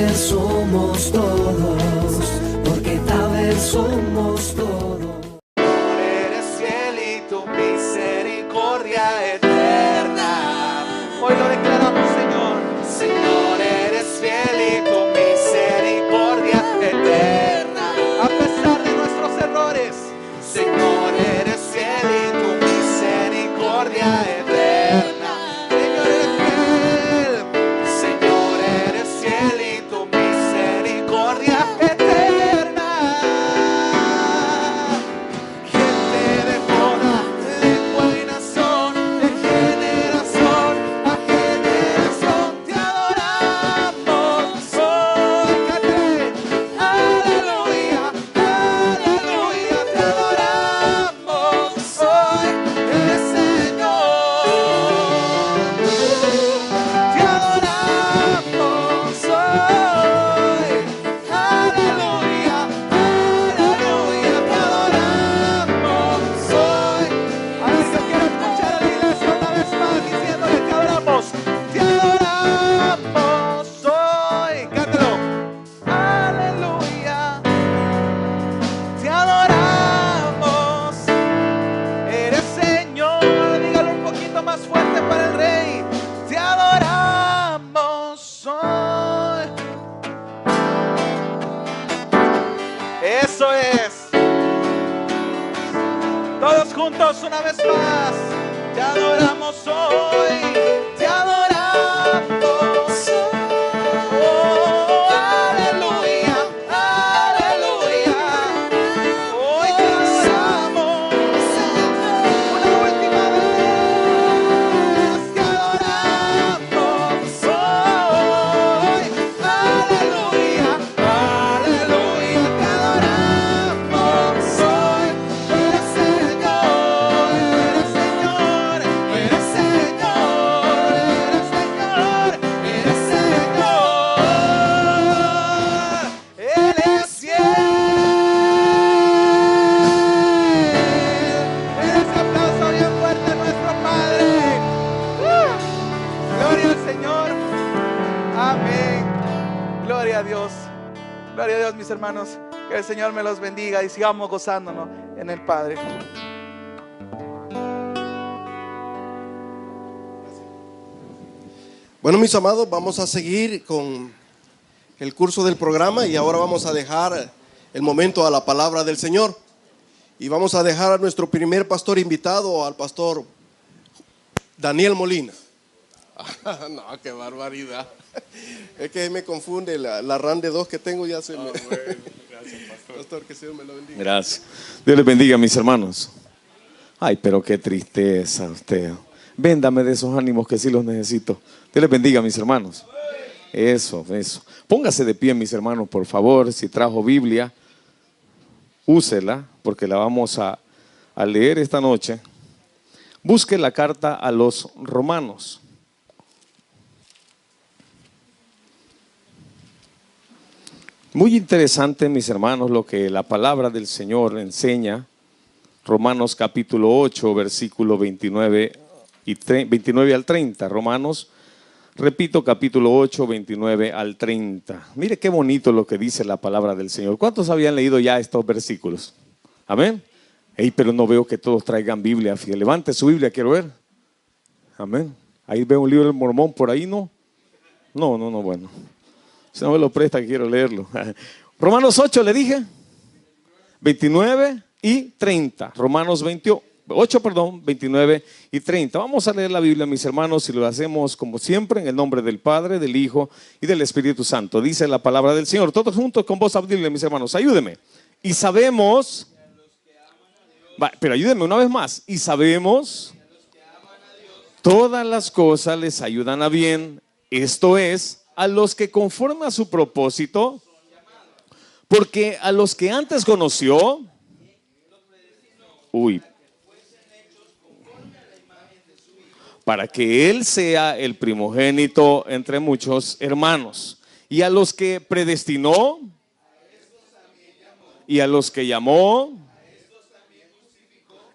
vez somos todos, porque tal vez somos todos. Eres fiel y tu misericordia eterna. Hoy lo declaramos, Señor. Señor, eres fiel y tu misericordia eterna. A pesar de nuestros errores, Señor, eres fiel y tu misericordia eterna. Señor, eres fiel. Señor, eres fiel y tu misericordia eterna. Gente de toda lengua y nación, de generación a generación, te adoramos hoy. Cante, aleluya, aleluya, te adoramos hoy, el Señor. Te adoramos hoy, aleluya, aleluya, te adoramos hoy. A ver, yo quiero escuchar a la iglesia una vez más diciéndole: te adoramos hoy. Cántalo. Aleluya, te adoramos. Eres Señor. Dígalo un poquito más fuerte para el Rey. Te adoramos hoy. Eso es. Todos juntos una vez más. Te adoramos hoy. Te adoramos hoy. Oh, aleluya, aleluya. Hoy te adoramos. Una última vez. Te adoramos hoy. Aleluya, aleluya. Te adoramos hoy. Eres Señor, eres Señor, eres Señor, eres Señor, eres Señor. Él es fiel. Ese aplauso bien fuerte a nuestro Padre. Gloria al Señor. Amén. Gloria a Dios. Gloria a Dios, mis hermanos. Que el Señor me los bendiga y sigamos gozándonos en el Padre. Bueno, mis amados, vamos a seguir con el curso del programa y ahora vamos a dejar el momento a la palabra del Señor. Y vamos a dejar a nuestro primer pastor invitado, al pastor Daniel Molina. No, qué barbaridad. Es que me confunde la RAN de 2 que tengo, ya se me... Bueno, gracias, pastor. Pastor, que Dios me lo bendiga. Gracias. Dios les bendiga, mis hermanos. Ay, pero qué tristeza usted. Véndame de esos ánimos que sí los necesito. Dios les bendiga, mis hermanos. Eso. Póngase de pie, mis hermanos, por favor. Si trajo Biblia, úsela, porque la vamos a leer esta noche. Busque la carta a los Romanos. Muy interesante, mis hermanos, lo que la palabra del Señor enseña. Romanos capítulo 8, versículo 29 al 30. Romanos, repito, capítulo 8, 29 al 30. Mire qué bonito lo que dice la palabra del Señor. ¿Cuántos habían leído ya estos versículos? Amén. Pero no veo que todos traigan Biblia. Fíjate, levante su Biblia, quiero ver. Amén. Ahí veo un libro del Mormón por ahí, ¿no? No, bueno. Si no me lo presta, quiero leerlo. Romanos 8, le dije. 29 y 30. Romanos 29 y 30. Vamos a leer la Biblia, mis hermanos, y lo hacemos como siempre en el nombre del Padre, del Hijo y del Espíritu Santo. Dice la palabra del Señor. Todos juntos con voz audible, mis hermanos. Ayúdenme. Y sabemos... pero ayúdenme una vez más. Y sabemos... todas las cosas les ayudan a bien. Esto es, a los que conforme a su propósito, porque a los que antes conoció, para que Él sea el primogénito entre muchos hermanos, y a los que predestinó, y a los que llamó,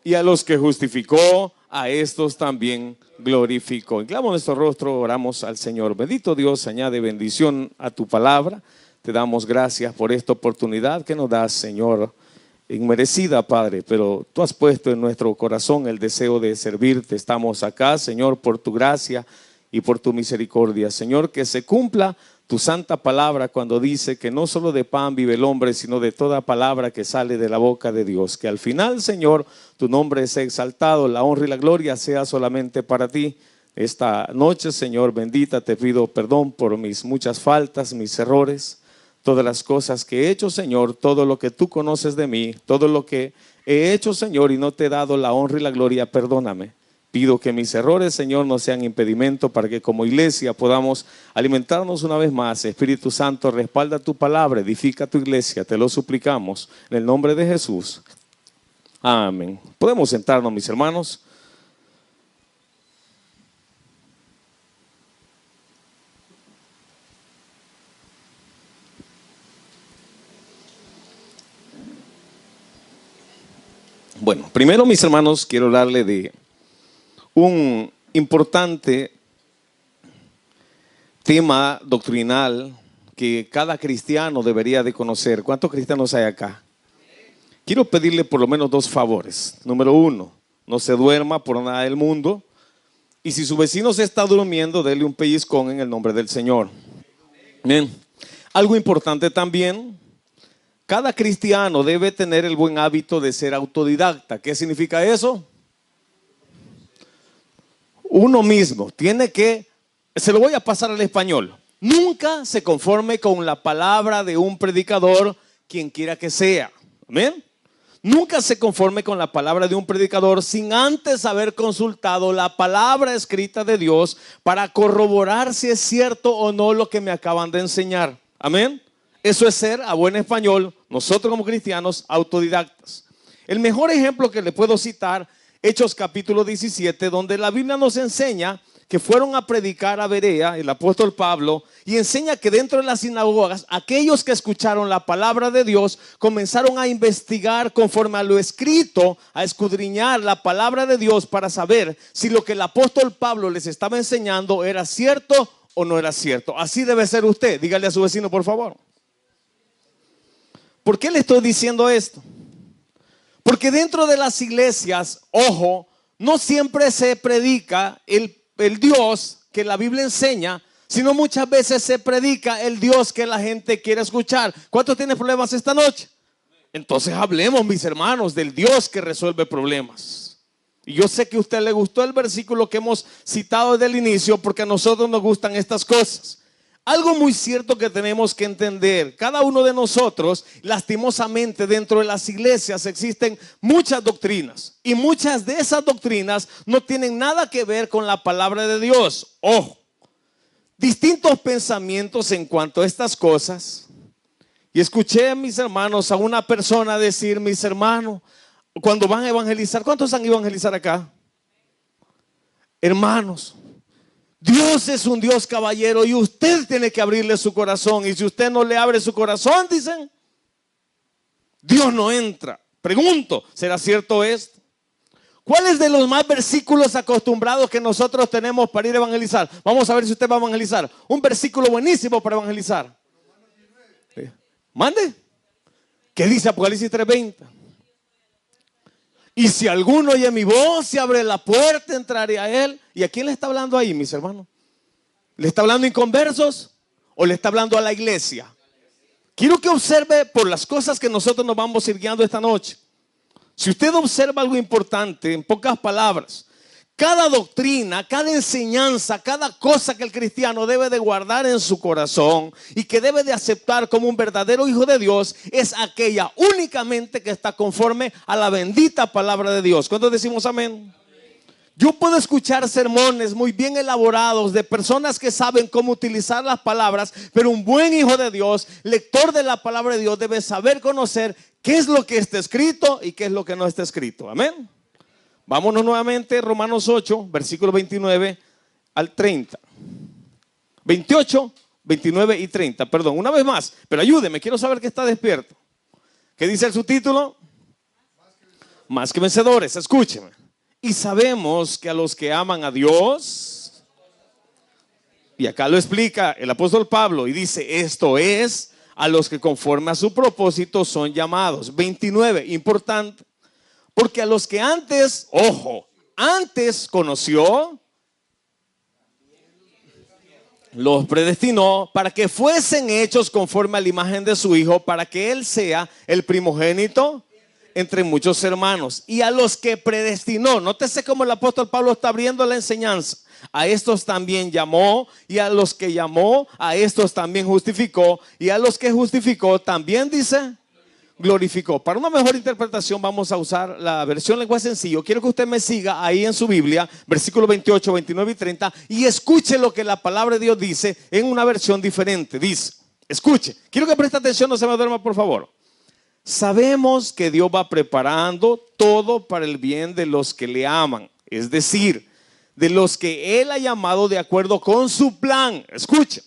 y a los que justificó, a estos también glorificó. Inclinamos nuestro rostro, oramos al Señor. Bendito Dios, añade bendición a tu palabra. Te damos gracias por esta oportunidad que nos das, Señor, inmerecida, Padre, pero tú has puesto en nuestro corazón el deseo de servirte. Estamos acá, Señor, por tu gracia y por tu misericordia. Señor, que se cumpla tu santa palabra cuando dice que no solo de pan vive el hombre, sino de toda palabra que sale de la boca de Dios. Que al final, Señor, tu nombre sea exaltado, la honra y la gloria sea solamente para ti. Esta noche, Señor, bendita, te pido perdón por mis muchas faltas, mis errores, todas las cosas que he hecho, Señor, todo lo que tú conoces de mí, todo lo que he hecho, Señor, y no te he dado la honra y la gloria, perdóname. Pido que mis errores, Señor, no sean impedimento para que como iglesia podamos alimentarnos una vez más. Espíritu Santo, respalda tu palabra, edifica tu iglesia, te lo suplicamos en el nombre de Jesús. Amén. Podemos sentarnos, mis hermanos. Bueno, primero, mis hermanos, quiero hablarle de un importante tema doctrinal que cada cristiano debería de conocer. ¿Cuántos cristianos hay acá? Quiero pedirle por lo menos dos favores. Número uno, no se duerma por nada del mundo. Y si su vecino se está durmiendo, dele un pellizcón en el nombre del Señor. Bien. Algo importante también, cada cristiano debe tener el buen hábito de ser autodidacta. ¿Qué significa eso? Uno mismo tiene que, se lo voy a pasar al español, nunca se conforme con la palabra de un predicador, quien quiera que sea. ¿Amén? Nunca se conforme con la palabra de un predicador sin antes haber consultado la palabra escrita de Dios para corroborar si es cierto o no lo que me acaban de enseñar. Amén. Eso es ser, a buen español, nosotros como cristianos, autodidactas. El mejor ejemplo que le puedo citar, Hechos capítulo 17, donde la Biblia nos enseña que fueron a predicar a Berea, el apóstol Pablo, y enseña que dentro de las sinagogas, aquellos que escucharon la palabra de Dios comenzaron a investigar conforme a lo escrito, a escudriñar la palabra de Dios para saber si lo que el apóstol Pablo les estaba enseñando era cierto o no era cierto. Así debe ser usted. Dígale a su vecino, por favor. ¿Por qué le estoy diciendo esto? Porque dentro de las iglesias, ojo, no siempre se predica el Dios que la Biblia enseña, sino muchas veces se predica el Dios que la gente quiere escuchar. ¿Cuántos tienen problemas esta noche? Entonces hablemos, mis hermanos, del Dios que resuelve problemas. Y yo sé que a usted le gustó el versículo que hemos citado desde el inicio, porque a nosotros nos gustan estas cosas. Algo muy cierto que tenemos que entender, cada uno de nosotros, lastimosamente dentro de las iglesias existen muchas doctrinas, y muchas de esas doctrinas no tienen nada que ver con la palabra de Dios. Ojo, distintos pensamientos en cuanto a estas cosas. Y escuché a mis hermanos, a una persona decir: mis hermanos, cuando van a evangelizar, ¿cuántos van a evangelizar acá? Hermanos, Dios es un Dios caballero y usted tiene que abrirle su corazón. Y si usted no le abre su corazón, dicen, Dios no entra. Pregunto, ¿será cierto esto? ¿Cuáles de los más versículos acostumbrados que nosotros tenemos para ir a evangelizar? Vamos a ver si usted va a evangelizar. Un versículo buenísimo para evangelizar. Mande. ¿Qué dice Apocalipsis 3:20? Y si alguno oye mi voz, se abre la puerta, entraré a él. ¿Y a quién le está hablando ahí, mis hermanos? ¿Le está hablando a inconversos o le está hablando a la iglesia? Quiero que observe por las cosas que nosotros nos vamos a ir guiando esta noche. Si usted observa algo importante, en pocas palabras, cada doctrina, cada enseñanza, cada cosa que el cristiano debe de guardar en su corazón y que debe de aceptar como un verdadero hijo de Dios, es aquella únicamente que está conforme a la bendita palabra de Dios. ¿Cuántos decimos amén? Yo puedo escuchar sermones muy bien elaborados de personas que saben cómo utilizar las palabras, pero un buen hijo de Dios, lector de la palabra de Dios, debe saber conocer qué es lo que está escrito y qué es lo que no está escrito. Amén. Vámonos nuevamente, Romanos 8, versículos 29 al 30. 28, 29 y 30, perdón, una vez más, pero ayúdeme, quiero saber que está despierto. ¿Qué dice el subtítulo? Más que vencedores, escúcheme. Y sabemos que a los que aman a Dios, y acá lo explica el apóstol Pablo y dice, esto es, a los que conforme a su propósito son llamados. 29, importante, porque a los que antes, ojo, antes conoció, los predestinó para que fuesen hechos conforme a la imagen de su Hijo, para que Él sea el primogénito entre muchos hermanos. Y a los que predestinó, nótese cómo el apóstol Pablo está abriendo la enseñanza. A estos también llamó, y a los que llamó, a estos también justificó, y a los que justificó también, dice, glorificó. Para una mejor interpretación vamos a usar la versión lenguaje sencillo. Quiero que usted me siga ahí en su Biblia, versículos 28, 29 y 30, y escuche lo que la palabra de Dios dice en una versión diferente. Dice, escuche, quiero que preste atención, no se me duerma por favor. Sabemos que Dios va preparando todo para el bien de los que le aman, es decir, de los que Él ha llamado de acuerdo con su plan. Escucha,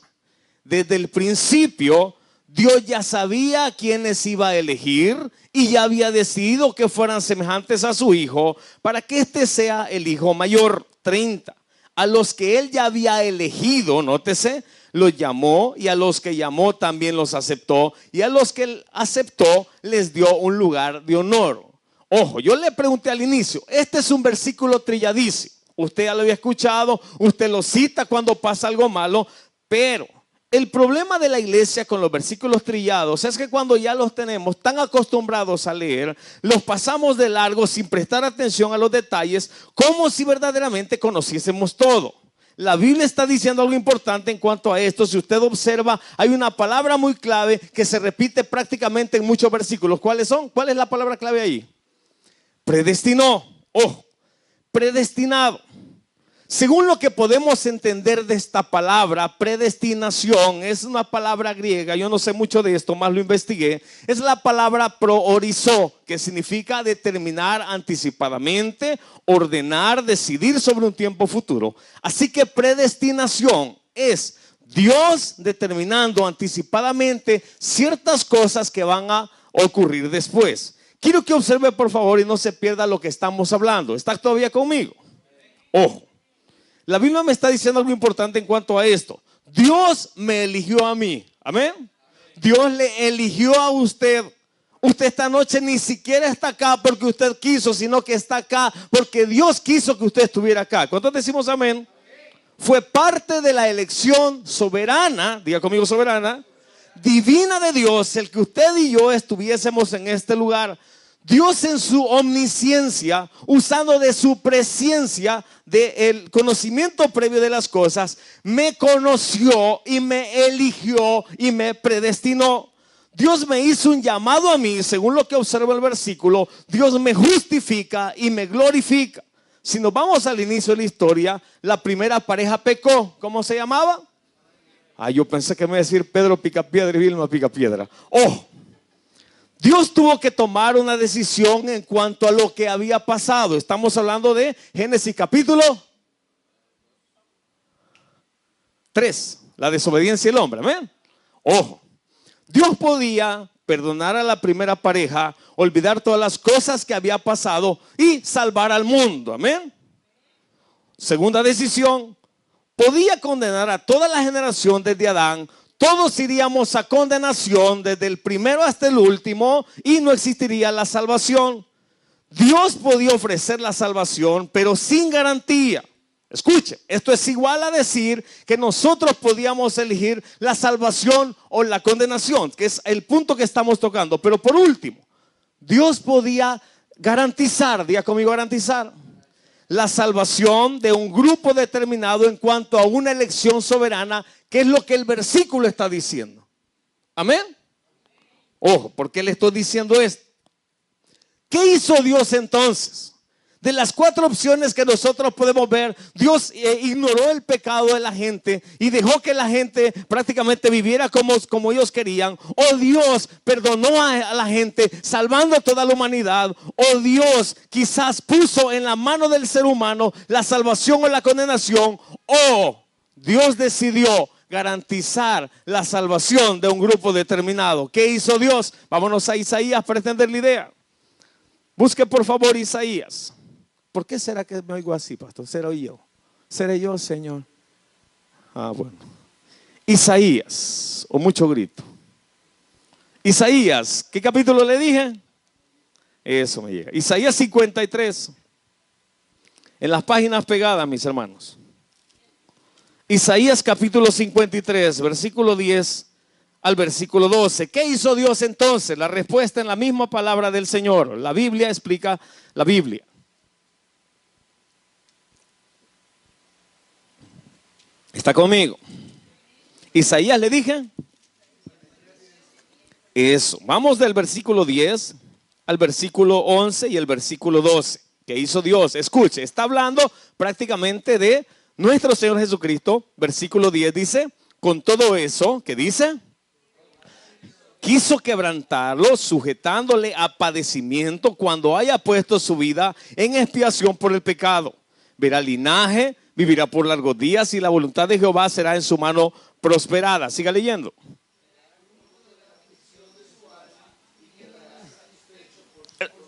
desde el principio Dios ya sabía a quiénes iba a elegir y ya había decidido que fueran semejantes a su Hijo para que éste sea el Hijo mayor. 30. A los que Él ya había elegido, nótese, los llamó, y a los que llamó también los aceptó, y a los que Él aceptó les dio un lugar de honor. Ojo, yo le pregunté al inicio, este es un versículo trilladizo. Usted ya lo había escuchado, usted lo cita cuando pasa algo malo, pero el problema de la iglesia con los versículos trillados es que cuando ya los tenemos tan acostumbrados a leer, los pasamos de largo sin prestar atención a los detalles, como si verdaderamente conociésemos todo. La Biblia está diciendo algo importante en cuanto a esto. Si usted observa, hay una palabra muy clave que se repite prácticamente en muchos versículos. ¿Cuáles son? ¿Cuál es la palabra clave ahí? Predestinó. Ojo, predestinado. Según lo que podemos entender de esta palabra, predestinación, es una palabra griega, yo no sé mucho de esto, más lo investigué. Es la palabra proorizo, que significa determinar anticipadamente, ordenar, decidir sobre un tiempo futuro. Así que predestinación es Dios determinando anticipadamente ciertas cosas que van a ocurrir después. Quiero que observe por favor y no se pierda lo que estamos hablando. ¿Está todavía conmigo? Ojo. La Biblia me está diciendo algo importante en cuanto a esto. Dios me eligió a mí. Amén. Dios le eligió a usted. Usted esta noche ni siquiera está acá porque usted quiso, sino que está acá porque Dios quiso que usted estuviera acá. ¿Cuántos decimos amén? Fue parte de la elección soberana, diga conmigo soberana, divina de Dios, el que usted y yo estuviésemos en este lugar. Dios en su omnisciencia, usando de su presciencia, del conocimiento previo de las cosas, me conoció y me eligió y me predestinó. Dios me hizo un llamado a mí, según lo que observa el versículo. Dios me justifica y me glorifica. Si nos vamos al inicio de la historia, la primera pareja pecó. ¿Cómo se llamaba? Yo pensé que me iba a decir Pedro Picapiedra y Vilma Picapiedra. Dios tuvo que tomar una decisión en cuanto a lo que había pasado. Estamos hablando de Génesis capítulo 3, la desobediencia del hombre. Amén. Ojo, Dios podía perdonar a la primera pareja, olvidar todas las cosas que había pasado y salvar al mundo. Amén. Segunda decisión, podía condenar a toda la generación desde Adán. Todos iríamos a condenación desde el primero hasta el último y no existiría la salvación. Dios podía ofrecer la salvación, pero sin garantía. Escuche, esto es igual a decir que nosotros podíamos elegir la salvación o la condenación, que es el punto que estamos tocando. Pero por último, Dios podía garantizar, diga conmigo garantizar, la salvación de un grupo determinado en cuanto a una elección soberana, que es lo que el versículo está diciendo. Amén. Ojo, ¿por qué le estoy diciendo esto? ¿Qué hizo Dios entonces? De las 4 opciones que nosotros podemos ver, Dios ignoró el pecado de la gente y dejó que la gente prácticamente viviera como ellos querían. O Dios perdonó a la gente salvando a toda la humanidad. O Dios quizás puso en la mano del ser humano la salvación o la condenación. O Dios decidió garantizar la salvación de un grupo determinado. ¿Qué hizo Dios? Vámonos a Isaías para entender la idea. Busque por favor Isaías ¿Por qué será que me oigo así, pastor? ¿Seré yo? ¿Seré yo, Señor? Bueno. Isaías, o mucho grito. Isaías, ¿qué capítulo le dije? Eso me llega. Isaías 53. En las páginas pegadas, mis hermanos. Isaías capítulo 53, versículo 10 al versículo 12. ¿Qué hizo Dios entonces? La respuesta en la misma palabra del Señor. La Biblia explica la Biblia. ¿Está conmigo? Isaías le dije. Eso. Vamos del versículo 10 al versículo 11 y el versículo 12. ¿Qué hizo Dios? Escuche, está hablando prácticamente de nuestro Señor Jesucristo. Versículo 10 dice, con todo eso, ¿qué dice? Quiso quebrantarlo, sujetándole a padecimiento cuando haya puesto su vida en expiación por el pecado. Verá linaje, vivirá por largos días y la voluntad de Jehová será en su mano prosperada. Siga leyendo.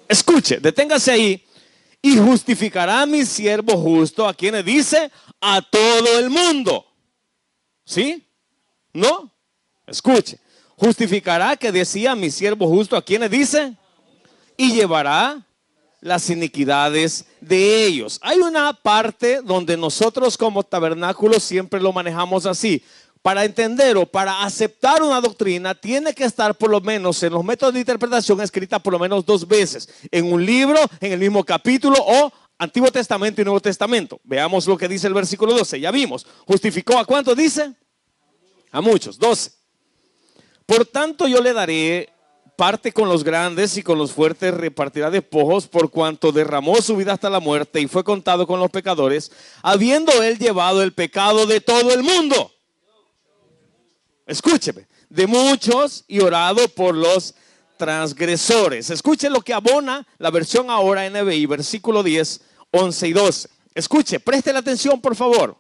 Escuche, deténgase ahí. Y justificará a mi siervo justo, a quienes dice, a todo el mundo. ¿Sí? ¿No? Escuche. Justificará, que decía, mi siervo justo, a quienes dice, y llevará las iniquidades de ellos. Hay una parte donde nosotros como tabernáculo siempre lo manejamos así. Para entender o para aceptar una doctrina tiene que estar por lo menos en los métodos de interpretación escrita por lo menos 2 veces. En un libro, en el mismo capítulo o Antiguo Testamento y Nuevo Testamento. Veamos lo que dice el versículo 12. Ya vimos. ¿Justificó a cuántos dice? A muchos. 12. Por tanto yo le daré parte con los grandes y con los fuertes repartirá despojos, por cuanto derramó su vida hasta la muerte y fue contado con los pecadores, habiendo él llevado el pecado de todo el mundo. Escúcheme, de muchos y orado por los transgresores. Escuche lo que abona la versión ahora NBI, versículo 10, 11 y 12. Escuche, preste la atención por favor.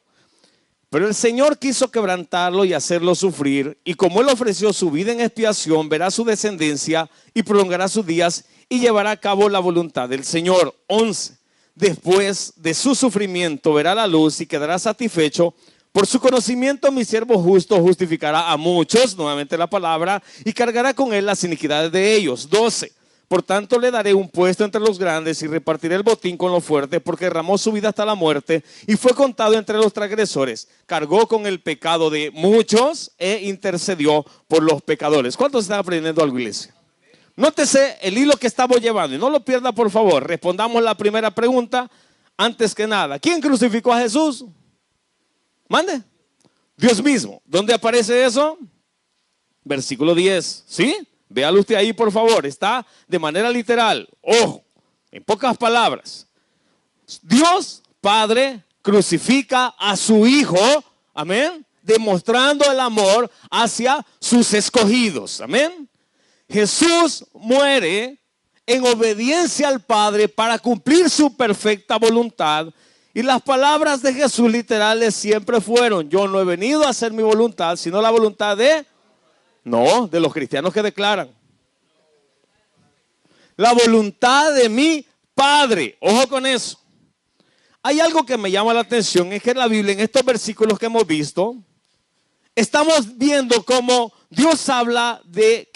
Pero el Señor quiso quebrantarlo y hacerlo sufrir, y como él ofreció su vida en expiación, verá su descendencia y prolongará sus días y llevará a cabo la voluntad del Señor. 11. Después de su sufrimiento verá la luz y quedará satisfecho. Por su conocimiento mi siervo justo justificará a muchos, nuevamente la palabra, y cargará con él las iniquidades de ellos. 12. Por tanto le daré un puesto entre los grandes y repartiré el botín con los fuertes, porque derramó su vida hasta la muerte y fue contado entre los transgresores. Cargó con el pecado de muchos e intercedió por los pecadores. ¿Cuántos están aprendiendo algo, iglesia? Nótese el hilo que estamos llevando y no lo pierda, por favor. Respondamos la primera pregunta antes que nada. ¿Quién crucificó a Jesús? Mande. Dios mismo. ¿Dónde aparece eso? Versículo 10. ¿Sí? Véalo usted ahí, por favor. Está de manera literal. Ojo, en pocas palabras. Dios Padre crucifica a su Hijo. Amén. Demostrando el amor hacia sus escogidos. Amén. Jesús muere en obediencia al Padre para cumplir su perfecta voluntad. Y las palabras de Jesús literales siempre fueron: yo no he venido a hacer mi voluntad, sino la voluntad de... No, de los cristianos que declaran. La voluntad de mi Padre. Ojo con eso. Hay algo que me llama la atención, es que en la Biblia, en estos versículos que hemos visto, estamos viendo cómo Dios habla de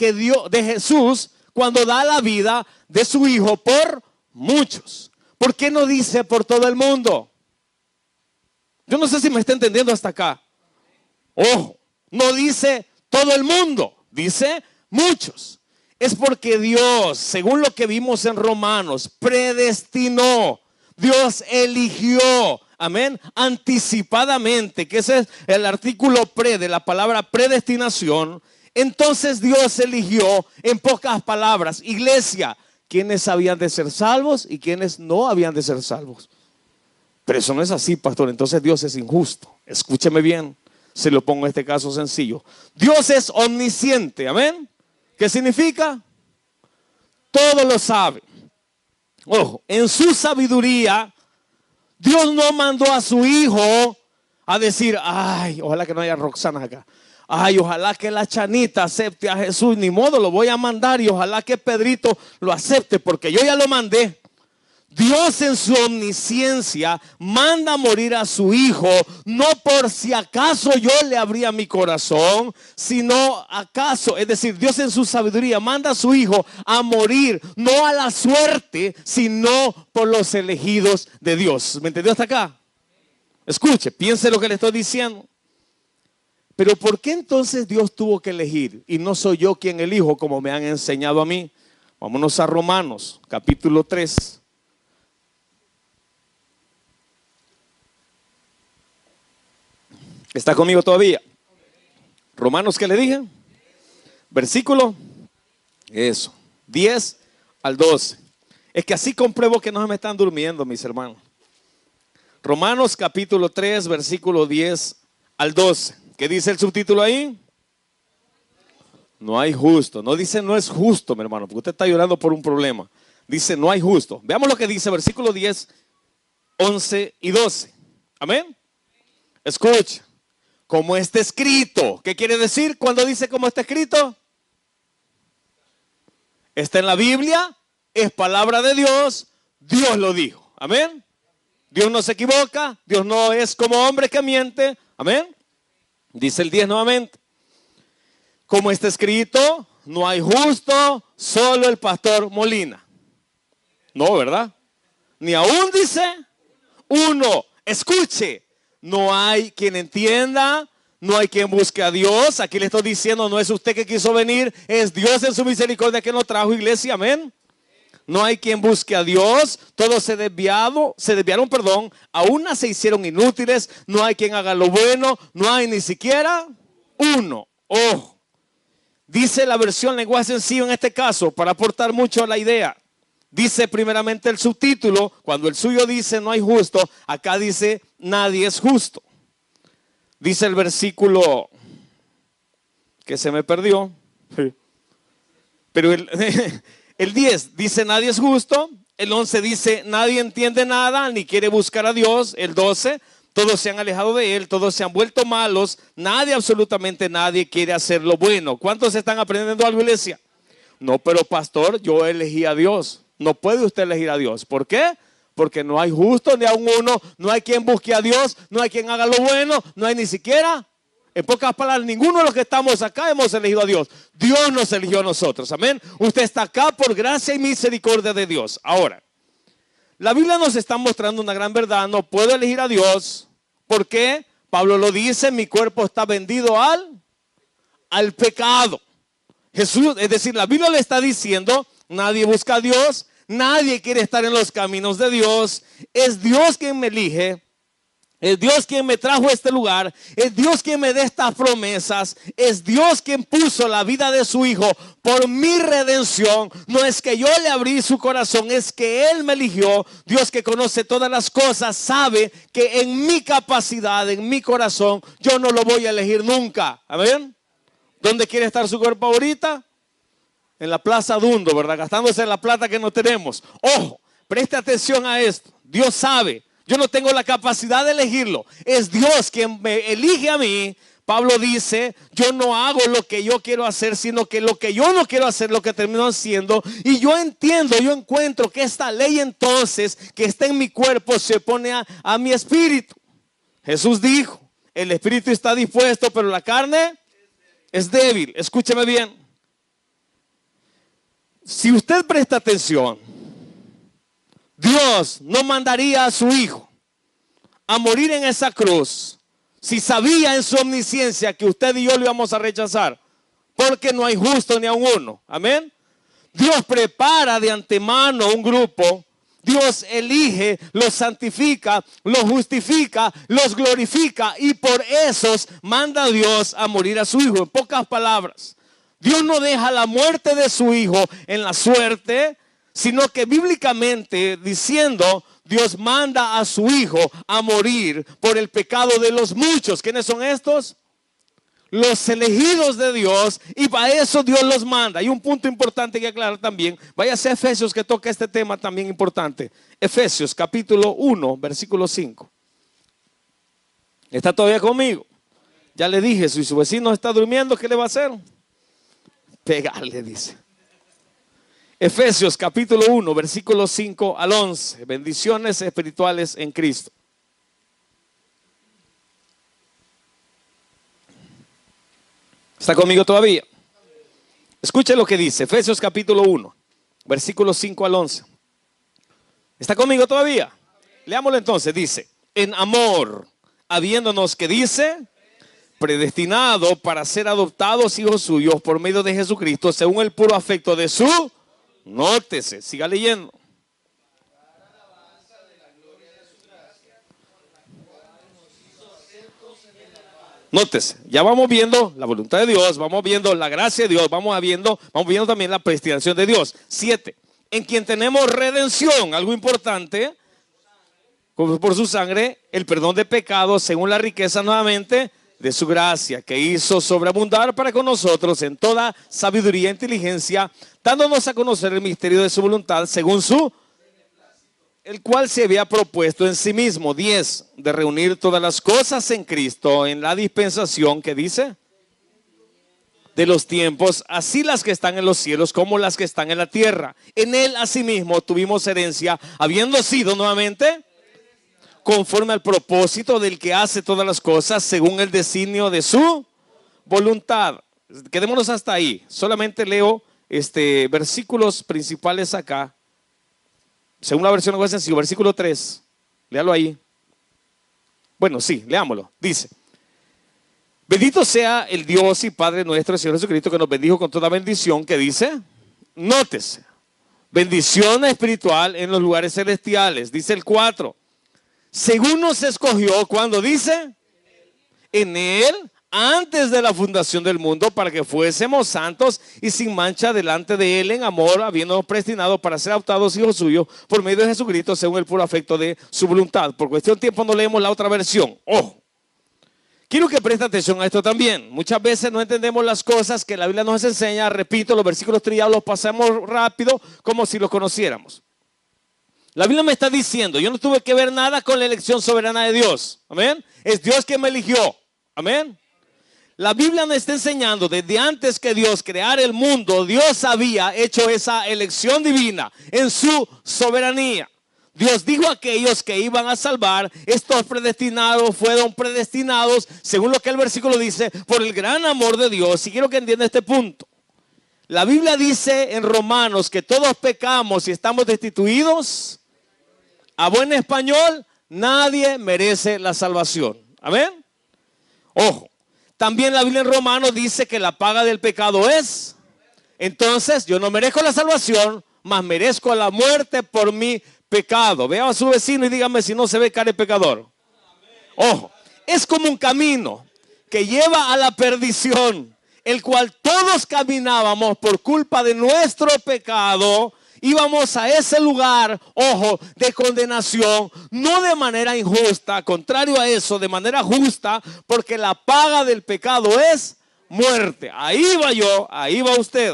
Jesús cuando da la vida de su Hijo por muchos. ¿Por qué no dice por todo el mundo? Yo no sé si me está entendiendo hasta acá. Ojo, no dice todo el mundo, dice muchos. Es porque Dios, según lo que vimos en Romanos, predestinó. Dios eligió, amén, anticipadamente, que ese es el artículo pre de la palabra predestinación. Entonces Dios eligió, en pocas palabras, iglesia, quienes habían de ser salvos y quienes no habían de ser salvos. Pero eso no es así, pastor. Entonces Dios es injusto. Escúcheme bien, se lo pongo en este caso sencillo. Dios es omnisciente, amén. ¿Qué significa? Todo lo sabe. Ojo, en su sabiduría, Dios no mandó a su Hijo a decir: ay, ojalá que no haya Roxana acá. Ay, ojalá que la Chanita acepte a Jesús. Ni modo, lo voy a mandar. Y ojalá que Pedrito lo acepte, porque yo ya lo mandé. Dios en su omnisciencia manda a morir a su hijo, no por si acaso yo le abría mi corazón, sino acaso, es decir, Dios en su sabiduría manda a su hijo a morir, no a la suerte, sino por los elegidos de Dios. ¿Me entendió hasta acá? Escuche, piense lo que le estoy diciendo. Pero ¿por qué entonces Dios tuvo que elegir y no soy yo quien elijo como me han enseñado a mí? Vámonos a Romanos, capítulo 3. ¿Está conmigo todavía? Romanos, ¿qué le dije? Versículo, eso, 10 al 12. Es que así compruebo que no se me están durmiendo, mis hermanos. Romanos capítulo 3, versículo 10 al 12. ¿Qué dice el subtítulo ahí? No hay justo. No dice no es justo, mi hermano, porque usted está llorando por un problema. Dice no hay justo. Veamos lo que dice versículo 10, 11 y 12. Amén. Escucha. Como está escrito. ¿Qué quiere decir cuando dice como está escrito? Está en la Biblia, es palabra de Dios, Dios lo dijo. Amén. Dios no se equivoca, Dios no es como hombre que miente. Amén. Dice el 10 nuevamente. Como está escrito, no hay justo, solo el pastor Molina. No, ¿verdad? Ni aún dice uno. Escuche. No hay quien entienda, no hay quien busque a Dios. Aquí le estoy diciendo, no es usted que quiso venir, es Dios en su misericordia que nos trajo, iglesia, amén. No hay quien busque a Dios, todos se desviaron, aún se hicieron inútiles, no hay quien haga lo bueno, no hay ni siquiera uno. Ojo, dice la versión lenguaje sencillo en este caso, para aportar mucho a la idea. Dice primeramente el subtítulo, cuando el suyo dice no hay justo, acá dice nadie es justo. Dice el versículo que se me perdió, pero el 10 dice nadie es justo, el 11 dice nadie entiende nada ni quiere buscar a Dios, el 12 todos se han alejado de Él, todos se han vuelto malos, nadie, absolutamente nadie quiere hacer lo bueno. ¿Cuántos están aprendiendo algo, iglesia? No, pero pastor, yo elegí a Dios. No puede usted elegir a Dios. ¿Por qué? Porque no hay justo ni aun uno, no hay quien busque a Dios, no hay quien haga lo bueno, no hay ni siquiera, en pocas palabras, ninguno de los que estamos acá hemos elegido a Dios. Dios nos eligió a nosotros, amén. Usted está acá por gracia y misericordia de Dios. Ahora, la Biblia nos está mostrando una gran verdad, no puedo elegir a Dios. ¿Por qué? Pablo lo dice, mi cuerpo está vendido al pecado. Jesús, es decir, la Biblia le está diciendo, nadie busca a Dios, nadie quiere estar en los caminos de Dios. Es Dios quien me elige, es Dios quien me trajo a este lugar, es Dios quien me da estas promesas, es Dios quien puso la vida de su hijo por mi redención. No es que yo le abrí su corazón, es que Él me eligió. Dios que conoce todas las cosas sabe que en mi capacidad, en mi corazón, yo no lo voy a elegir nunca. Amén. ¿Dónde quiere estar su cuerpo ahorita? En la Plaza Dundo, ¿verdad? Gastándose la plata que no tenemos. Ojo, preste atención a esto. Dios sabe, yo no tengo la capacidad de elegirlo. Es Dios quien me elige a mí. Pablo dice, yo no hago lo que yo quiero hacer, sino que lo que yo no quiero hacer, lo que termino haciendo. Y yo entiendo, yo encuentro que esta ley entonces, que está en mi cuerpo, se opone a mi espíritu. Jesús dijo, el espíritu está dispuesto, pero la carne es débil. Escúcheme bien. Si usted presta atención, Dios no mandaría a su hijo a morir en esa cruz si sabía en su omnisciencia que usted y yo lo íbamos a rechazar, porque no hay justo ni a uno. Amén. Dios prepara de antemano un grupo. Dios elige, los santifica, los justifica, los glorifica, y por esos manda a Dios a morir a su hijo. En pocas palabras, Dios no deja la muerte de su hijo en la suerte, sino que bíblicamente diciendo, Dios manda a su hijo a morir por el pecado de los muchos. ¿Quiénes son estos? Los elegidos de Dios, y para eso Dios los manda. Hay un punto importante que aclarar también. Váyase a Efesios, que toca este tema también importante. Efesios capítulo 1, versículo 5. ¿Está todavía conmigo? Ya le dije, si su vecino está durmiendo, ¿qué le va a hacer? Pegarle, dice. Efesios capítulo 1, versículos 5 al 11. Bendiciones espirituales en Cristo. ¿Está conmigo todavía? Escuche lo que dice Efesios capítulo 1, versículos 5 al 11. ¿Está conmigo todavía? Leámoslo entonces. Dice: en amor, habiéndonos, que dice, predestinado para ser adoptados hijos suyos por medio de Jesucristo, según el puro afecto de su... Nótese, siga leyendo. Nótese, ya vamos viendo la voluntad de Dios, vamos viendo la gracia de Dios, vamos viendo también la predestinación de Dios. 7, en quien tenemos redención, algo importante, por su sangre, el perdón de pecados, según la riqueza nuevamente de su gracia, que hizo sobreabundar para con nosotros en toda sabiduría e inteligencia, dándonos a conocer el misterio de su voluntad, según el cual se había propuesto en sí mismo. 10, de reunir todas las cosas en Cristo, en la dispensación, que dice, de los tiempos, así las que están en los cielos como las que están en la tierra. En él asimismo tuvimos herencia, habiendo sido nuevamente conforme al propósito del que hace todas las cosas según el designio de su voluntad. Quedémonos hasta ahí. Solamente leo versículos principales acá. Según la versión más sencilla, versículo 3. Léalo ahí. Bueno, sí, leámoslo. Dice: bendito sea el Dios y Padre nuestro, el Señor Jesucristo, que nos bendijo con toda bendición, que dice, nótese, bendición espiritual en los lugares celestiales. Dice el 4. Según nos escogió, cuando dice, en él, antes de la fundación del mundo, para que fuésemos santos y sin mancha delante de él en amor, habiéndonos predestinado para ser adoptados hijos suyos por medio de Jesucristo, según el puro afecto de su voluntad. Por cuestión de tiempo no leemos la otra versión. Ojo, quiero que preste atención a esto también. Muchas veces no entendemos las cosas que la Biblia nos enseña. Repito, los versículos trillados los pasamos rápido como si los conociéramos. La Biblia me está diciendo, yo no tuve que ver nada con la elección soberana de Dios. Amén. Es Dios quien me eligió. Amén. La Biblia me está enseñando, desde antes que Dios creara el mundo, Dios había hecho esa elección divina en su soberanía. Dios dijo a aquellos que iban a salvar, estos predestinados fueron predestinados, según lo que el versículo dice, por el gran amor de Dios. Y quiero que entienda este punto. La Biblia dice en Romanos que todos pecamos y estamos destituidos. A buen español, nadie merece la salvación. Amén. Ojo, también la Biblia en Romanos dice que la paga del pecado es. Entonces, yo no merezco la salvación, mas merezco la muerte por mi pecado. Vea a su vecino y dígame si no se ve cara de pecador. Ojo, es como un camino que lleva a la perdición, el cual todos caminábamos por culpa de nuestro pecado. Íbamos a ese lugar, ojo, de condenación, no de manera injusta, contrario a eso, de manera justa, porque la paga del pecado es muerte. Ahí va yo, ahí va usted.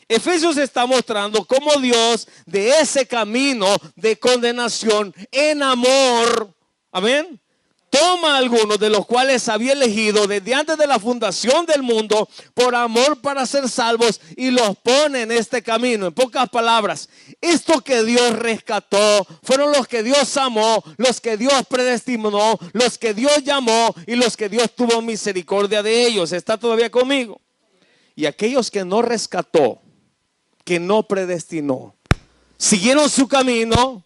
Efesios está mostrando cómo Dios de ese camino de condenación en amor, amén, toma algunos de los cuales había elegido desde antes de la fundación del mundo por amor para ser salvos y los pone en este camino. En pocas palabras, esto que Dios rescató fueron los que Dios amó, los que Dios predestinó, los que Dios llamó y los que Dios tuvo misericordia de ellos. ¿Está todavía conmigo? Y aquellos que no rescató, que no predestinó, siguieron su camino,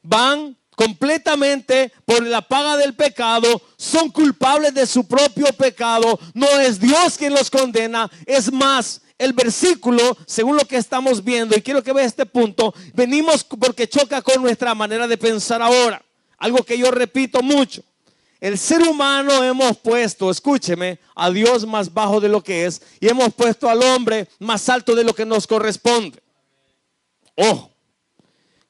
van completamente por la paga del pecado, son culpables de su propio pecado. No es Dios quien los condena. Es más, el versículo, según lo que estamos viendo, y quiero que vea este punto, venimos porque choca con nuestra manera de pensar ahora. Algo que yo repito mucho. El ser humano hemos puesto, escúcheme, a Dios más bajo de lo que es, y hemos puesto al hombre más alto de lo que nos corresponde. Ojo.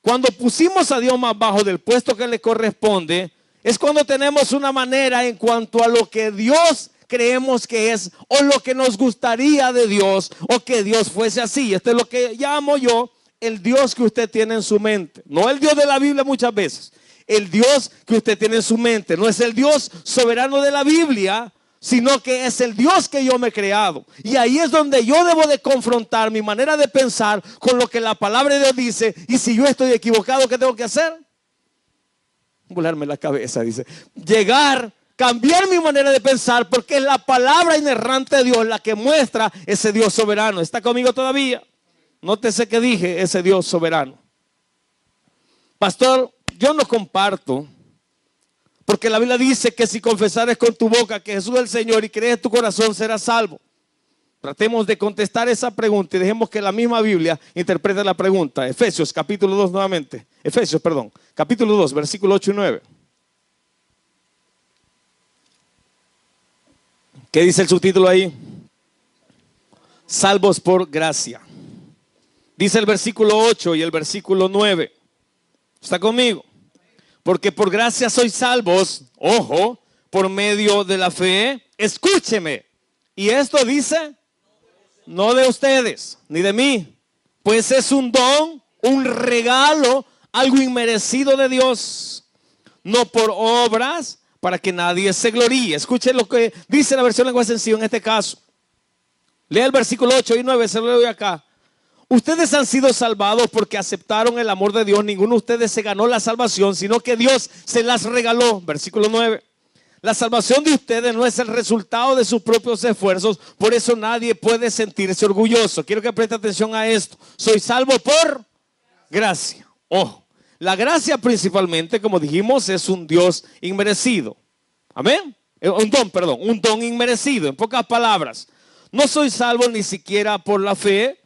Cuando pusimos a Dios más bajo del puesto que le corresponde, es cuando tenemos una manera en cuanto a lo que Dios creemos que es, o lo que nos gustaría de Dios, o que Dios fuese así. Esto es lo que llamo yo el Dios que usted tiene en su mente. No el Dios de la Biblia muchas veces. El Dios que usted tiene en su mente. No es el Dios soberano de la Biblia, sino que es el Dios que yo me he creado. Y ahí es donde yo debo de confrontar mi manera de pensar con lo que la palabra de Dios dice. Y si yo estoy equivocado, ¿qué tengo que hacer? Volarme la cabeza, dice. Cambiar mi manera de pensar, porque es la palabra inerrante de Dios la que muestra ese Dios soberano. ¿Está conmigo todavía? Nótese que dije, ese Dios soberano. Pastor, yo no comparto, porque la Biblia dice que si confesares con tu boca que Jesús es el Señor y crees en tu corazón, serás salvo. Tratemos de contestar esa pregunta y dejemos que la misma Biblia interprete la pregunta. Efesios capítulo 2 nuevamente. Efesios, perdón, capítulo 2, versículo 8 y 9. ¿Qué dice el subtítulo ahí? Salvos por gracia. Dice el versículo 8 y el versículo 9. ¿Está conmigo? Porque por gracia sois salvos, ojo, por medio de la fe. Escúcheme. Y esto dice, no de ustedes, ni de mí, pues es un don, un regalo, algo inmerecido de Dios, no por obras, para que nadie se gloríe. Escuchen lo que dice la versión lenguaje sencillo en este caso. Lea el versículo 8 y 9, se lo leo acá. Ustedes han sido salvados porque aceptaron el amor de Dios. Ninguno de ustedes se ganó la salvación, sino que Dios se las regaló. Versículo 9. La salvación de ustedes no es el resultado de sus propios esfuerzos. Por eso nadie puede sentirse orgulloso. Quiero que preste atención a esto. Soy salvo por gracia. Ojo. La gracia principalmente, como dijimos, es un Dios inmerecido. Amén. Un don inmerecido. En pocas palabras, no soy salvo ni siquiera por la fe,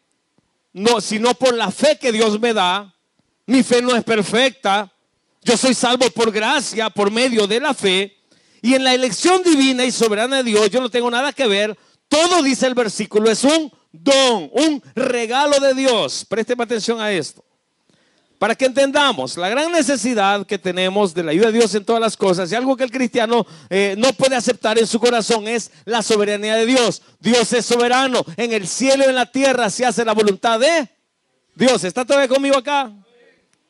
no, sino por la fe que Dios me da. Mi fe no es perfecta. Yo soy salvo por gracia, por medio de la fe. Y en la elección divina y soberana de Dios, yo no tengo nada que ver. Todo, dice el versículo, es un don, un regalo de Dios. Présteme atención a esto. Para que entendamos la gran necesidad que tenemos de la ayuda de Dios en todas las cosas, y algo que el cristiano no puede aceptar en su corazón es la soberanía de Dios. Dios es soberano. En el cielo y en la tierra se hace la voluntad de Dios. ¿Está todavía conmigo acá?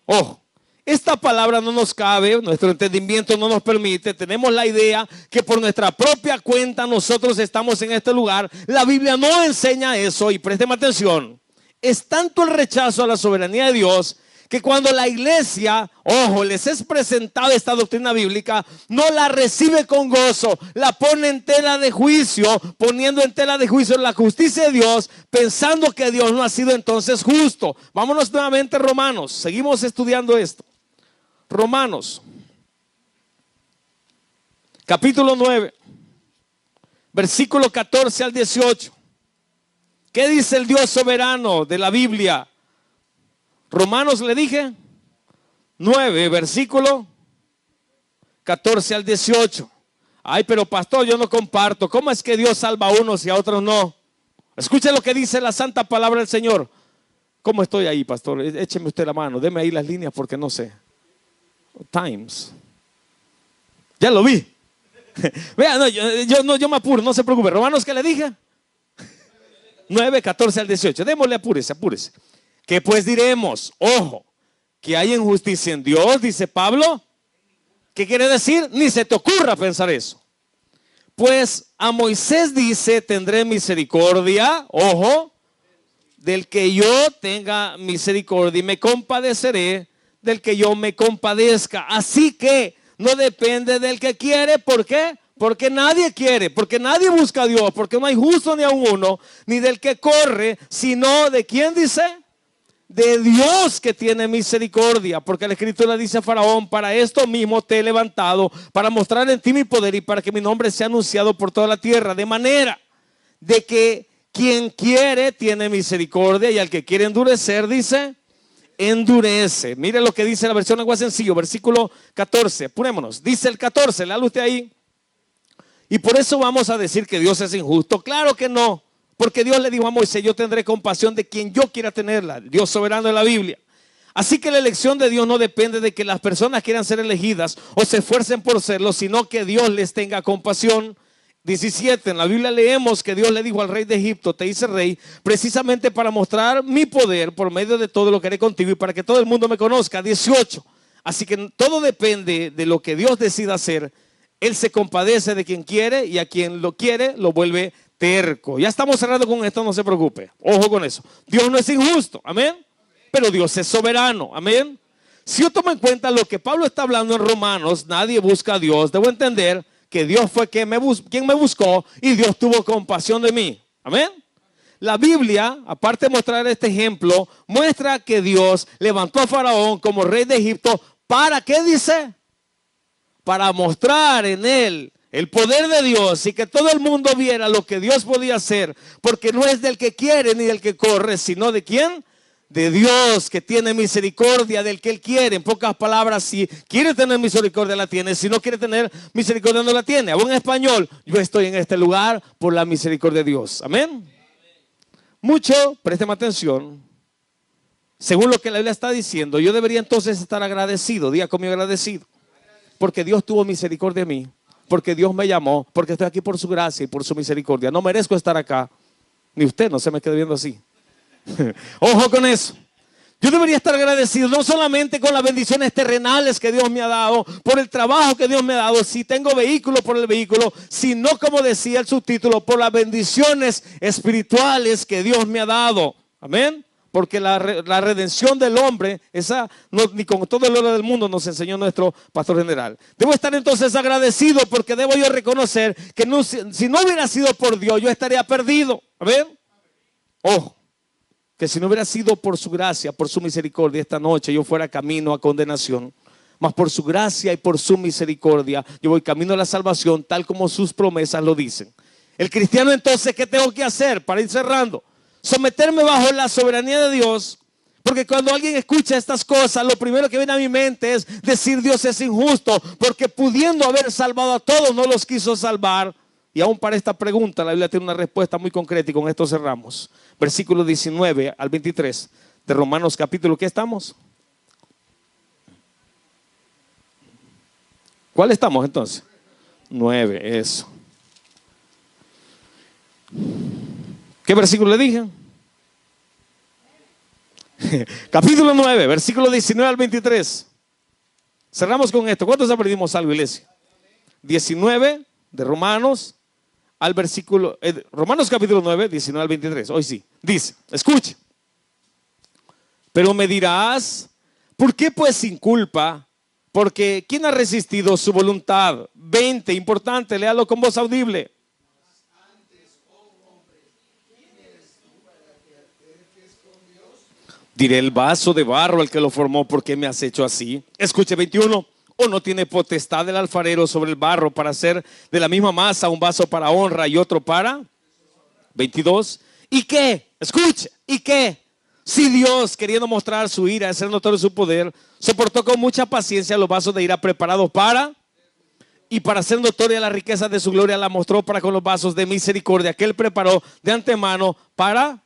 Ojo, esta palabra no nos cabe, nuestro entendimiento no nos permite. Tenemos la idea que por nuestra propia cuenta nosotros estamos en este lugar. La Biblia no enseña eso, y présteme atención. Es tanto el rechazo a la soberanía de Dios que cuando la iglesia, ojo, les es presentada esta doctrina bíblica, no la recibe con gozo, la pone en tela de juicio, poniendo en tela de juicio la justicia de Dios, pensando que Dios no ha sido entonces justo. Vámonos nuevamente a Romanos, seguimos estudiando esto. Romanos, capítulo 9, versículo 14 al 18. ¿Qué dice el Dios soberano de la Biblia? Romanos, le dije, 9, versículo 14 al 18. Ay, pero pastor, yo no comparto. ¿Cómo es que Dios salva a unos y a otros no? Escuche lo que dice la santa palabra del Señor. ¿Cómo estoy ahí, pastor? Écheme usted la mano, deme ahí las líneas porque no sé. Times. Ya lo vi. Vea, no, yo me apuro, no se preocupe. Romanos, ¿qué le dije? 9, 14 al 18. Démosle, apúrese. ¿Qué pues diremos? Ojo, que hay injusticia en Dios, dice Pablo. ¿Qué quiere decir? Ni se te ocurra pensar eso. Pues a Moisés dice, tendré misericordia, ojo, del que yo tenga misericordia y me compadeceré del que yo me compadezca. Así que no depende del que quiere. ¿Por qué? Porque nadie quiere, porque nadie busca a Dios, porque no hay justo ni a uno, ni del que corre, sino de quién dice, de Dios que tiene misericordia. Porque la Escritura dice a Faraón, para esto mismo te he levantado, para mostrar en ti mi poder y para que mi nombre sea anunciado por toda la tierra, de manera de que quien quiere tiene misericordia y al que quiere endurecer, dice, endurece. Mire lo que dice la versión lenguaje sencillo, versículo 14, apurémonos, dice el 14, léalo usted ahí. Y por eso vamos a decir que Dios es injusto. Claro que no, porque Dios le dijo a Moisés, yo tendré compasión de quien yo quiera tenerla, Dios soberano de la Biblia. Así que la elección de Dios no depende de que las personas quieran ser elegidas o se esfuercen por serlo, sino que Dios les tenga compasión. 17, en la Biblia leemos que Dios le dijo al rey de Egipto, te hice rey, precisamente para mostrar mi poder por medio de todo lo que haré contigo y para que todo el mundo me conozca. 18, así que todo depende de lo que Dios decida hacer Él se compadece de quien quiere y a quien lo quiere lo vuelve terco. Ya estamos cerrando con esto, no se preocupe. Ojo con eso. Dios no es injusto, amén. Pero Dios es soberano, amén. Si yo tomo en cuenta lo que Pablo está hablando en Romanos, nadie busca a Dios. Debo entender que Dios fue quien me buscó y Dios tuvo compasión de mí, amén. La Biblia, aparte de mostrar este ejemplo, muestra que Dios levantó a Faraón como rey de Egipto. ¿Para qué dice? Para mostrar en él el poder de Dios y que todo el mundo viera lo que Dios podía hacer. Porque no es del que quiere ni del que corre, sino de quién. De Dios, que tiene misericordia del que Él quiere. En pocas palabras, si quiere tener misericordia la tiene, si no quiere tener misericordia no la tiene. Aún en español, yo estoy en este lugar por la misericordia de Dios, amén. Mucho, présteme atención. Según lo que la Biblia está diciendo, yo debería entonces estar agradecido. Diga conmigo agradecido. Porque Dios tuvo misericordia de mí. Porque Dios me llamó. Porque estoy aquí por su gracia y por su misericordia. No merezco estar acá. Ni usted, no se me quede viendo así. Ojo con eso. Yo debería estar agradecido no solamente con las bendiciones terrenales que Dios me ha dado, por el trabajo que Dios me ha dado, si tengo vehículo por el vehículo, sino, como decía el subtítulo, por las bendiciones espirituales que Dios me ha dado. Amén. Porque la redención del hombre, esa no, ni con todo el oro del mundo nos enseñó nuestro pastor general. Debo estar entonces agradecido porque debo yo reconocer que no, si no hubiera sido por Dios, yo estaría perdido. Amén. Ojo. Que si no hubiera sido por su gracia, por su misericordia, esta noche yo fuera camino a condenación. Mas por su gracia y por su misericordia, yo voy camino a la salvación, tal como sus promesas lo dicen. El cristiano entonces, ¿qué tengo que hacer para ir cerrando? Someterme bajo la soberanía de Dios. Porque cuando alguien escucha estas cosas, lo primero que viene a mi mente es decir: Dios es injusto, porque pudiendo haber salvado a todos, no los quiso salvar. Y aún para esta pregunta la Biblia tiene una respuesta muy concreta y con esto cerramos. Versículos 19 al 23 de Romanos capítulo, ¿qué estamos? ¿Cuál estamos entonces? 9, eso. ¿Qué versículo le dije? Capítulo 9, versículo 19 al 23. Cerramos con esto. ¿Cuántos aprendimos algo, iglesia? 19 de Romanos al versículo, Romanos capítulo 9, 19 al 23. Hoy sí, dice, escuche. Pero me dirás, ¿por qué pues sin culpa? Porque ¿quién ha resistido su voluntad? 20, importante, léalo con voz audible. Diré el vaso de barro al que lo formó, ¿por qué me has hecho así? Escuche 21. ¿O no tiene potestad el alfarero sobre el barro para hacer de la misma masa un vaso para honra y otro para? 22. ¿Y qué? Escuche. ¿Y qué? Si Dios, queriendo mostrar su ira, hacer notorio su poder, soportó con mucha paciencia los vasos de ira preparados para, y para hacer notoria la riqueza de su gloria, la mostró para con los vasos de misericordia que Él preparó de antemano para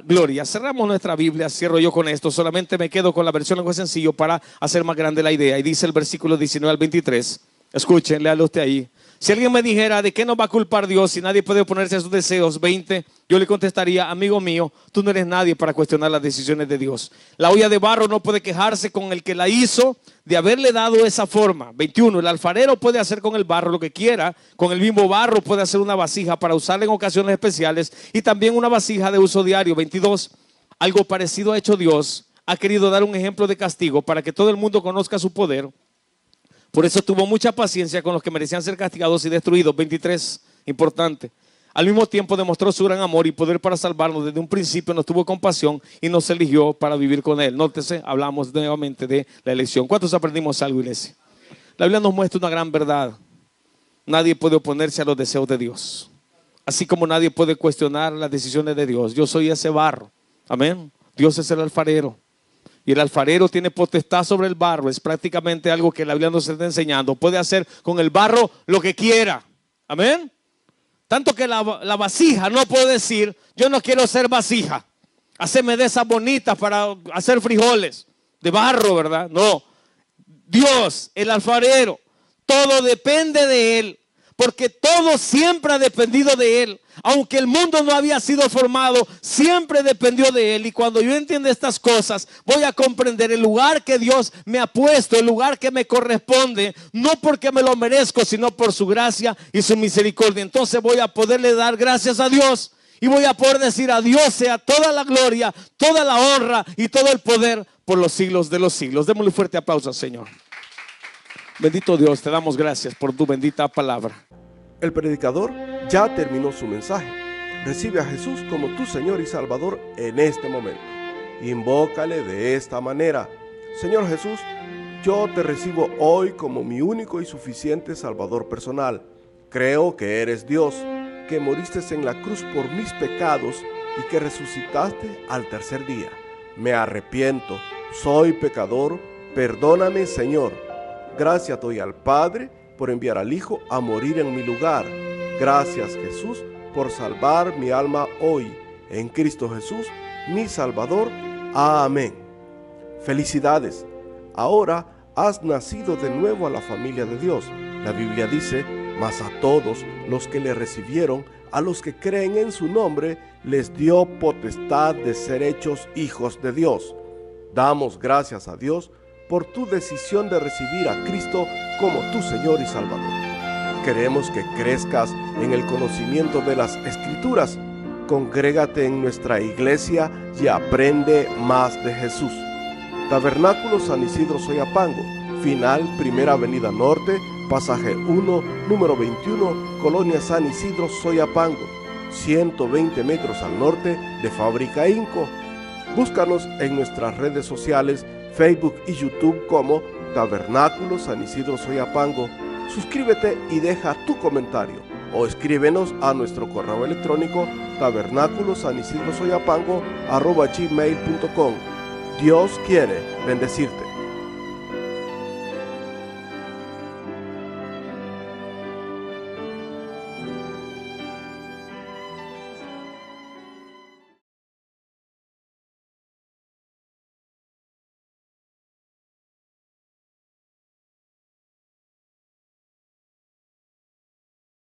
gloria. Cerramos nuestra Biblia, cierro yo con esto, solamente me quedo con la versión en lenguaje sencillo para hacer más grande la idea. Y dice el versículo 19 al 23, escuchen, léalo usted ahí. Si alguien me dijera, ¿de qué nos va a culpar Dios si nadie puede oponerse a sus deseos? 20, yo le contestaría, amigo mío, tú no eres nadie para cuestionar las decisiones de Dios. La olla de barro no puede quejarse con el que la hizo de haberle dado esa forma. 21, el alfarero puede hacer con el barro lo que quiera. Con el mismo barro puede hacer una vasija para usarla en ocasiones especiales y también una vasija de uso diario. 22, algo parecido ha hecho Dios. Ha querido dar un ejemplo de castigo para que todo el mundo conozca su poder. Por eso tuvo mucha paciencia con los que merecían ser castigados y destruidos. 23, importante. Al mismo tiempo demostró su gran amor y poder para salvarnos. Desde un principio nos tuvo compasión y nos eligió para vivir con Él. Nótese, hablamos nuevamente de la elección. ¿Cuántos aprendimos algo, iglesia? La Biblia nos muestra una gran verdad. Nadie puede oponerse a los deseos de Dios. Así como nadie puede cuestionar las decisiones de Dios. Yo soy ese barro. Amén. Dios es el alfarero. Y el alfarero tiene potestad sobre el barro. Es prácticamente algo que la Biblia nos está enseñando. Puede hacer con el barro lo que quiera. Amén. Tanto que la vasija no puede decir, yo no quiero ser vasija. Haceme de esas bonitas para hacer frijoles. De barro, ¿verdad? No. Dios, el alfarero, todo depende de Él. porque todo siempre ha dependido de Él. Aunque el mundo no había sido formado, siempre dependió de Él. Y cuando yo entiendo estas cosas, voy a comprender el lugar que Dios me ha puesto, el lugar que me corresponde, no porque me lo merezco, sino por su gracia y su misericordia. Entonces voy a poderle dar gracias a Dios y voy a poder decir: a Dios sea toda la gloria, toda la honra y todo el poder por los siglos de los siglos. Démosle un fuerte aplauso al Señor. Bendito Dios, te damos gracias por tu bendita palabra. El predicador ya terminó su mensaje. Recibe a Jesús como tu Señor y Salvador en este momento. Invócale de esta manera: Señor Jesús, yo te recibo hoy como mi único y suficiente Salvador personal. Creo que eres Dios, que moriste en la cruz por mis pecados y que resucitaste al tercer día. Me arrepiento, soy pecador, perdóname, Señor. Gracias doy al Padre por enviar al Hijo a morir en mi lugar. Gracias, Jesús, por salvar mi alma hoy. En Cristo Jesús, mi Salvador. Amén. Felicidades. Ahora has nacido de nuevo a la familia de Dios. La Biblia dice: mas a todos los que le recibieron, a los que creen en su nombre, les dio potestad de ser hechos hijos de Dios. Damos gracias a Dios por tu decisión de recibir a Cristo como tu Señor y Salvador. Queremos que crezcas en el conocimiento de las Escrituras. Congrégate en nuestra iglesia y aprende más de Jesús. Tabernáculo San Isidro Soyapango, final Primera Avenida Norte, pasaje 1, número 21, Colonia San Isidro Soyapango, 120 metros al norte de Fábrica Inco. Búscanos en nuestras redes sociales, Facebook y YouTube como Tabernáculo San Isidro Soyapango. Suscríbete y deja tu comentario o escríbenos a nuestro correo electrónico tabernáculosanisidrosoyapango@gmail.com. Dios quiere bendecirte.